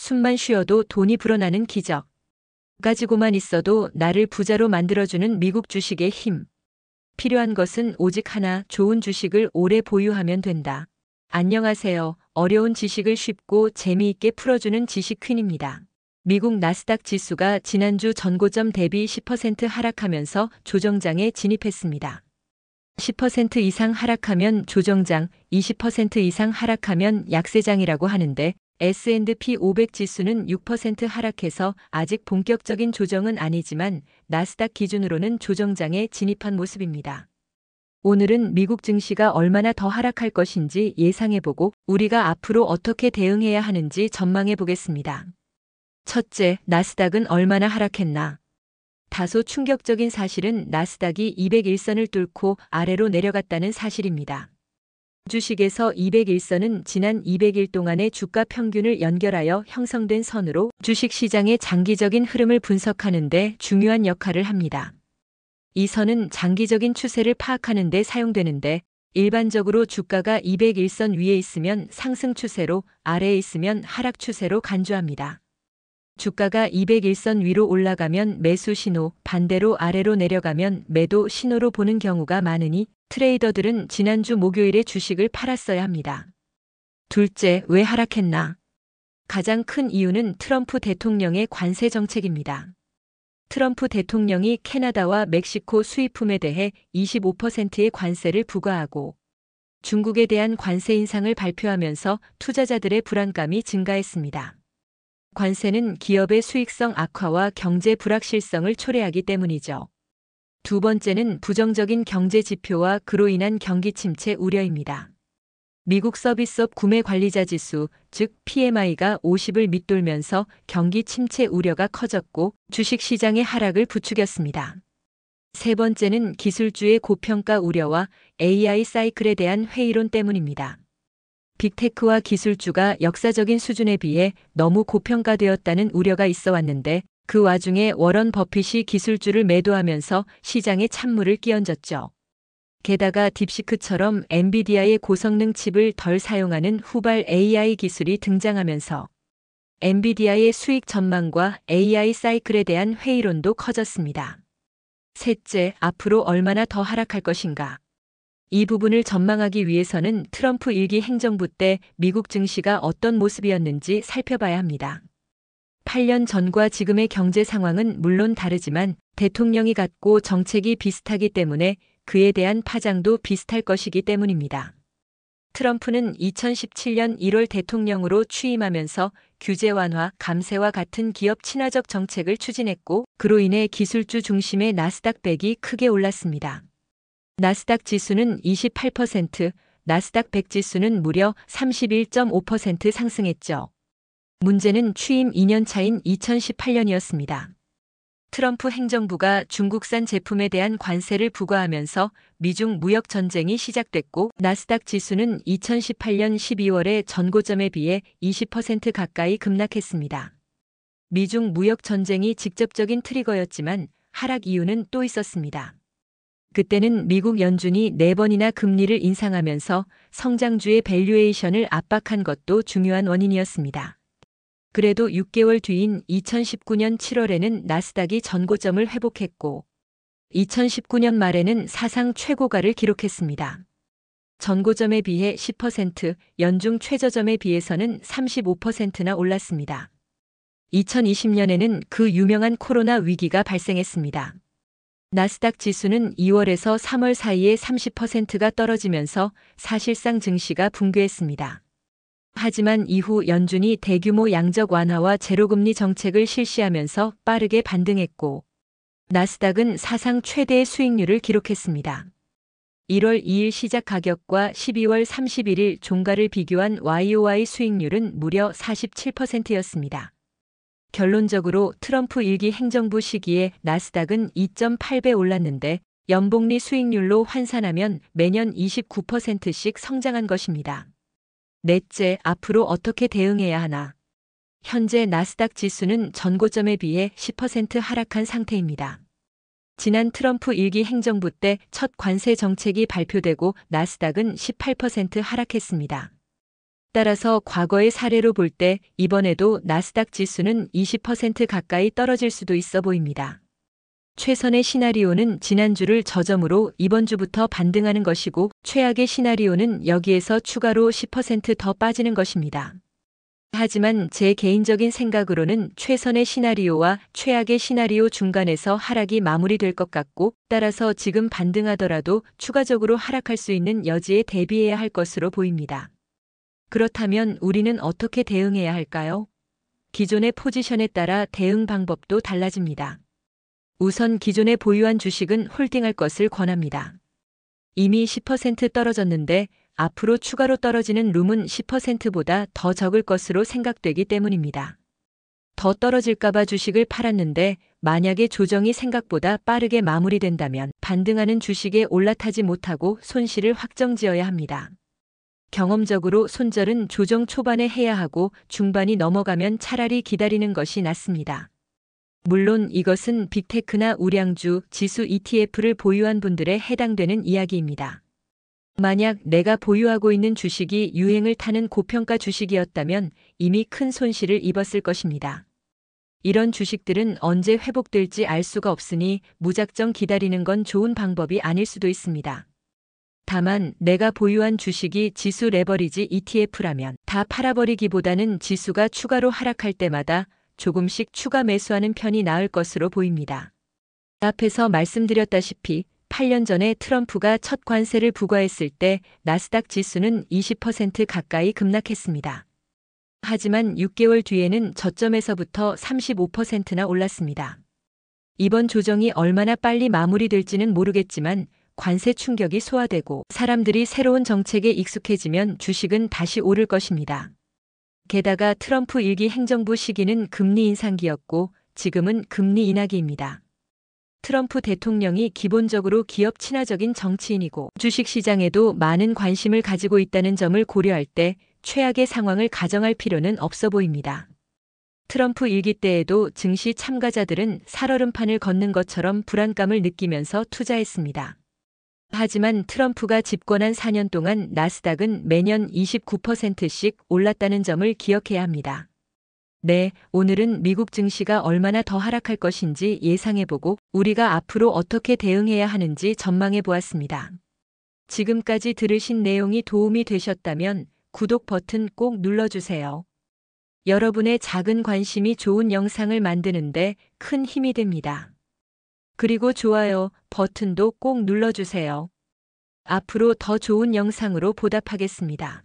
숨만 쉬어도 돈이 불어나는 기적. 가지고만 있어도 나를 부자로 만들어주는 미국 주식의 힘. 필요한 것은 오직 하나, 좋은 주식을 오래 보유하면 된다. 안녕하세요. 어려운 지식을 쉽고 재미있게 풀어주는 지식 퀸입니다. 미국 나스닥 지수가 지난주 전고점 대비 10% 하락하면서 조정장에 진입했습니다. 10% 이상 하락하면 조정장, 20% 이상 하락하면 약세장이라고 하는데 S&P 500 지수는 6% 하락해서 아직 본격적인 조정은 아니지만 나스닥 기준으로는 조정장에 진입한 모습입니다. 오늘은 미국 증시가 얼마나 더 하락할 것인지 예상해보고 우리가 앞으로 어떻게 대응해야 하는지 전망해 보겠습니다. 첫째, 나스닥은 얼마나 하락했나? 다소 충격적인 사실은 나스닥이 201선을 뚫고 아래로 내려갔다는 사실입니다. 주식에서 201선은 지난 200일 동안의 주가 평균을 연결하여 형성된 선으로 주식시장의 장기적인 흐름을 분석하는 데 중요한 역할을 합니다. 이 선은 장기적인 추세를 파악하는 데 사용되는데 일반적으로 주가가 201선 위에 있으면 상승 추세로, 아래에 있으면 하락 추세로 간주합니다. 주가가 201선 위로 올라가면 매수 신호, 반대로 아래로 내려가면 매도 신호로 보는 경우가 많으니 트레이더들은 지난주 목요일에 주식을 팔았어야 합니다. 둘째, 왜 하락했나? 가장 큰 이유는 트럼프 대통령의 관세 정책입니다. 트럼프 대통령이 캐나다와 멕시코 수입품에 대해 25%의 관세를 부과하고 중국에 대한 관세 인상을 발표하면서 투자자들의 불안감이 증가했습니다. 관세는 기업의 수익성 악화와 경제 불확실성을 초래하기 때문이죠. 두 번째는 부정적인 경제 지표와 그로 인한 경기 침체 우려입니다. 미국 서비스업 구매 관리자 지수, 즉 PMI가 50을 밑돌면서 경기 침체 우려가 커졌고 주식시장의 하락을 부추겼습니다. 세 번째는 기술주의 고평가 우려와 AI 사이클에 대한 회의론 때문입니다. 빅테크와 기술주가 역사적인 수준에 비해 너무 고평가되었다는 우려가 있어 왔는데 그 와중에 워런 버핏이 기술주를 매도하면서 시장에 찬물을 끼얹었죠. 게다가 딥시크처럼 엔비디아의 고성능 칩을 덜 사용하는 후발 AI 기술이 등장하면서 엔비디아의 수익 전망과 AI 사이클에 대한 회의론도 커졌습니다. 셋째, 앞으로 얼마나 더 하락할 것인가? 이 부분을 전망하기 위해서는 트럼프 1기 행정부 때 미국 증시가 어떤 모습이었는지 살펴봐야 합니다. 8년 전과 지금의 경제 상황은 물론 다르지만 대통령이 같고 정책이 비슷하기 때문에 그에 대한 파장도 비슷할 것이기 때문입니다. 트럼프는 2017년 1월 대통령으로 취임하면서 규제 완화, 감세와 같은 기업 친화적 정책을 추진했고 그로 인해 기술주 중심의 나스닥 100이 크게 올랐습니다. 나스닥 지수는 28%, 나스닥 100 지수는 무려 31.5% 상승했죠. 문제는 취임 2년 차인 2018년이었습니다. 트럼프 행정부가 중국산 제품에 대한 관세를 부과하면서 미중 무역 전쟁이 시작됐고 나스닥 지수는 2018년 12월에 전고점에 비해 20% 가까이 급락했습니다. 미중 무역 전쟁이 직접적인 트리거였지만 하락 이유는 또 있었습니다. 그때는 미국 연준이 4번이나 금리를 인상하면서 성장주의 밸류에이션을 압박한 것도 중요한 원인이었습니다. 그래도 6개월 뒤인 2019년 7월에는 나스닥이 전고점을 회복했고 2019년 말에는 사상 최고가를 기록했습니다. 전고점에 비해 10%, 연중 최저점에 비해서는 35%나 올랐습니다. 2020년에는 그 유명한 코로나 위기가 발생했습니다. 나스닥 지수는 2월에서 3월 사이에 30%가 떨어지면서 사실상 증시가 붕괴했습니다. 하지만 이후 연준이 대규모 양적 완화와 제로금리 정책을 실시하면서 빠르게 반등했고 나스닥은 사상 최대의 수익률을 기록했습니다. 1월 2일 시작 가격과 12월 31일 종가를 비교한 YOY 수익률은 무려 47%였습니다. 결론적으로 트럼프 1기 행정부 시기에 나스닥은 2.8배 올랐는데 연복리 수익률로 환산하면 매년 29%씩 성장한 것입니다. 넷째, 앞으로 어떻게 대응해야 하나? 현재 나스닥 지수는 전고점에 비해 10% 하락한 상태입니다. 지난 트럼프 1기 행정부 때 첫 관세 정책이 발표되고 나스닥은 18% 하락했습니다. 따라서 과거의 사례로 볼 때 이번에도 나스닥 지수는 20% 가까이 떨어질 수도 있어 보입니다. 최선의 시나리오는 지난주를 저점으로 이번 주부터 반등하는 것이고, 최악의 시나리오는 여기에서 추가로 10% 더 빠지는 것입니다. 하지만 제 개인적인 생각으로는 최선의 시나리오와 최악의 시나리오 중간에서 하락이 마무리될 것 같고, 따라서 지금 반등하더라도 추가적으로 하락할 수 있는 여지에 대비해야 할 것으로 보입니다. 그렇다면 우리는 어떻게 대응해야 할까요? 기존의 포지션에 따라 대응 방법도 달라집니다. 우선 기존에 보유한 주식은 홀딩할 것을 권합니다. 이미 10% 떨어졌는데 앞으로 추가로 떨어지는 룸은 10%보다 더 적을 것으로 생각되기 때문입니다. 더 떨어질까봐 주식을 팔았는데 만약에 조정이 생각보다 빠르게 마무리된다면 반등하는 주식에 올라타지 못하고 손실을 확정지어야 합니다. 경험적으로 손절은 조정 초반에 해야 하고 중반이 넘어가면 차라리 기다리는 것이 낫습니다. 물론 이것은 빅테크나 우량주, 지수 ETF를 보유한 분들에 해당되는 이야기입니다. 만약 내가 보유하고 있는 주식이 유행을 타는 고평가 주식이었다면 이미 큰 손실을 입었을 것입니다. 이런 주식들은 언제 회복될지 알 수가 없으니 무작정 기다리는 건 좋은 방법이 아닐 수도 있습니다. 다만 내가 보유한 주식이 지수 레버리지 ETF라면 다 팔아버리기보다는 지수가 추가로 하락할 때마다 조금씩 추가 매수하는 편이 나을 것으로 보입니다. 앞에서 말씀드렸다시피 8년 전에 트럼프가 첫 관세를 부과했을 때 나스닥 지수는 20% 가까이 급락했습니다. 하지만 6개월 뒤에는 저점에서부터 35%나 올랐습니다. 이번 조정이 얼마나 빨리 마무리될지는 모르겠지만 관세 충격이 소화되고 사람들이 새로운 정책에 익숙해지면 주식은 다시 오를 것입니다. 게다가 트럼프 1기 행정부 시기는 금리 인상기였고 지금은 금리 인하기입니다. 트럼프 대통령이 기본적으로 기업 친화적인 정치인이고 주식시장에도 많은 관심을 가지고 있다는 점을 고려할 때 최악의 상황을 가정할 필요는 없어 보입니다. 트럼프 1기 때에도 증시 참가자들은 살얼음판을 걷는 것처럼 불안감을 느끼면서 투자했습니다. 하지만 트럼프가 집권한 4년 동안 나스닥은 매년 29%씩 올랐다는 점을 기억해야 합니다. 네, 오늘은 미국 증시가 얼마나 더 하락할 것인지 예상해보고 우리가 앞으로 어떻게 대응해야 하는지 전망해 보았습니다. 지금까지 들으신 내용이 도움이 되셨다면 구독 버튼 꼭 눌러주세요. 여러분의 작은 관심이 좋은 영상을 만드는데 큰 힘이 됩니다. 그리고 좋아요 버튼도 꼭 눌러주세요. 앞으로 더 좋은 영상으로 보답하겠습니다.